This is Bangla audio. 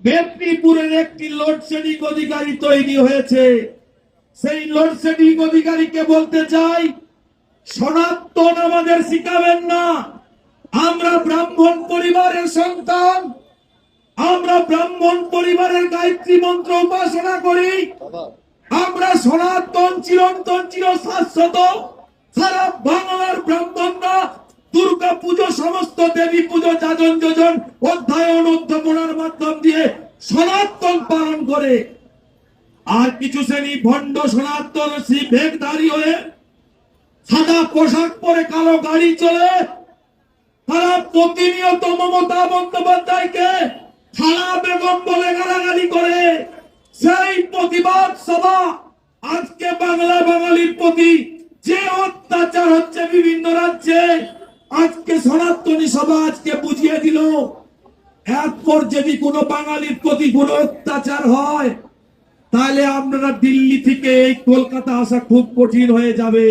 মেদিনীপুরের একটি লোডশেডিং অধিকারী তৈরি হয়েছে। সেই লোডশেডিং অধিকারীকে বলতে চাই, সনাতন আমাদের শিখাবেন না। আমরা ব্রাহ্মণ পরিবারের সন্তান, আমরা ব্রাহ্মণ পরিবারের গায়ত্রী মন্ত্র উপাসনা করি। আমরা সনাতন চিরন্তন চিরশাশ্বত। সারা বাংলার ব্রাহ্মণরা দুর্গা পুজো, সমস্ত দেবী পুজো, যাজন যোজন, অধ্যয়ন অধ্যাপনার মাধ্যম দিয়ে সনাতন পালন করে। আর কিছু শ্রেণী ভণ্ড সনাতন ভেগধারী হয়ে সাদা পোশাক পরে কালো গাড়ি চলে, তারা প্রতিনিয়ত মমতা বন্দ্যোপাধ্যায়কে খালা বেগম বলে গালাগালি করে। সেই প্রতিবাদ সভা আজকে বাংলা বাঙালির প্রতি যে অত্যাচার হচ্ছে বিভিন্ন রাজ্যে, আজকে সনাতনী সভা আজকে বুঝিয়ে দিল। এরপর যদি কোনো বাঙালির প্রতি কোনো অত্যাচার হয়, তাহলে আপনারা দিল্লি থেকে এই কলকাতা আসা খুব কঠিন হয়ে যাবে।